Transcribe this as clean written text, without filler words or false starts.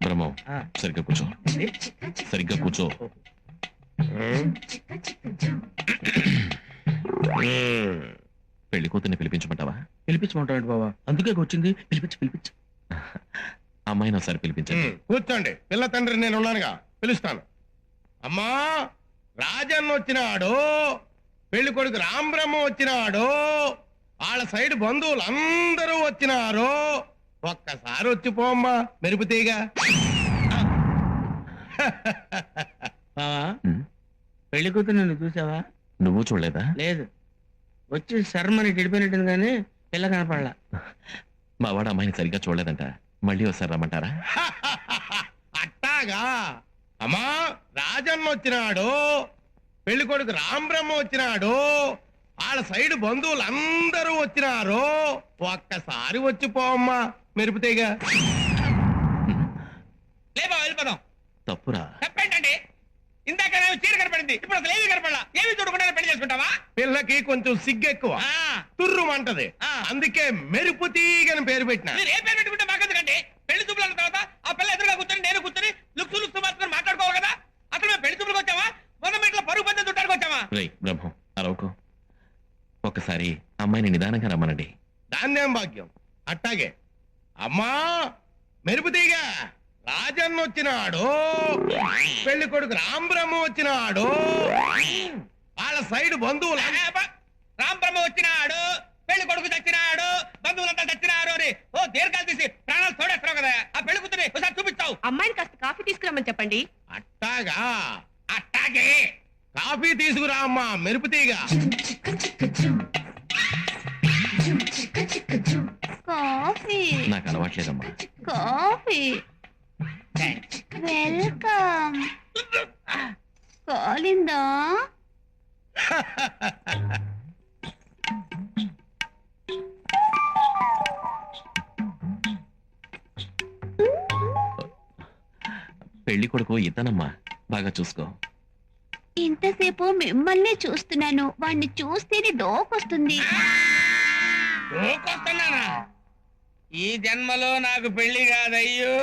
బ్రహ్మం సరిగ్గా కూర్చో, సరిగ్గా కూర్చో. పెళ్లి కూతుర్ని పిలిపించమంటావా? పిలిపించమంటాడు బాబా, అందుకే వచ్చింది. పిలిపించు. అమ్మాయిని ఒకసారి పిలిపించండి. కూర్చోండి, పిల్ల తండ్రి నేను ఉన్నానుగా, పిలుస్తాను. అమ్మా, రాజన్న వచ్చినాడు, పెళ్లి కొడుకు రాంబ్రహ్మ వచ్చినాడు, వాళ్ళ సైడ్ బంధువులు అందరూ వచ్చినారు. ఒక్కసారి వచ్చిపోమ్మా మెరుపుతీగా. బావా, పెళ్లి కూతురు నన్ను చూసావా? నువ్వు చూడలేదా? లేదు, వచ్చి శర్మని గడిపోయినట్టుంది కానీ పిల్ల కనపడలా. మా వాడు అమ్మాయిని సరిగ్గా చూడలేదంట, మళ్ళీ ఒకసారి రమ్మంటారా? అట్టాగా. అమ్మా, రాజన్న వచ్చినాడు, పెళ్లి కొడుకు రాంబ్రహ్మ వచ్చినాడు, వాళ్ళ సైడ్ బంధువులు అందరూ వచ్చినారు. ఒక్కసారి వచ్చిపోమ్మా మెరుపుతీగా. లేబా వెళ్ళిపోదాం. తప్పురా. తప్పేంటండి? ఇందాక చీర కనపడింది, ఇప్పుడు అసలు ఏమీ కనపడలా. ఏమి చూడకుండా పెళ్లి చేసుకుంటావా? పిల్లకి కొంచెం సిగ్గెక్కువ, తుర్రుమంటది, అందుకే మెరుపుతీగని పేరు పెట్టిన. మీరు ఏ పేరు పెట్టుకుంటే మాకెందుకండి? పెళ్లి చూపులు అన్న తర్వాత ఆ పిల్ల ఎదురుగా కూర్చొని నేను కూర్చొని లుక్సు మాత్రం మాట్లాడుకోవాలి కదా. అసలు మేము పెళ్లి చూపులకు వచ్చావా, మొన్న ఇంట్లో పరుగు పందెం చుట్టానికి వచ్చావా? రేయ్ బ్రహ్మం, అరవకు. ఒక్కసారి అమ్మాయిని నిదానంగా రమ్మనండి. దాన్నేం భాగ్యం. అట్టాగే. అమ్మా మెరుపుతీగ, రాజన్న వచ్చినాడు, పెళ్లి కొడుకు రాంబ్రహ్మ వచ్చినాడు, వాళ్ళ సైడ్ బంధువులు. రాంబ్రహ్మ వచ్చినాడు, పెళ్లి కొడుకు చచ్చినాడు, బంధువులంతా చచ్చినారు అని ఓ దీర్ఘాలు తీసి ప్రాణాలు తోడేస్తావు కదా. ఆ పెళ్లి కూతురి ఒకసారి చూపిస్తావు. అమ్మాయిని కాస్త కాఫీ తీసుకురమ్మని చెప్పండి. అట్టాగా. అట్టాగే. కాఫీ తీసుకురా అమ్మా మెరుపుతీగ. కాఫీ. నాకు అలవాట్లేదమ్మా. కాఫీ. వెల్కమ్. కాలిందా? పెళ్లి కొడుకు ఇతనమ్మా, బాగా చూసుకో. ఇంతసేపు మిమ్మల్ని చూస్తున్నాను, వాణ్ణి చూస్తేనే డోకొస్తుంది. ఈ జన్మలో నాకు పెళ్లి కాదయ్యో.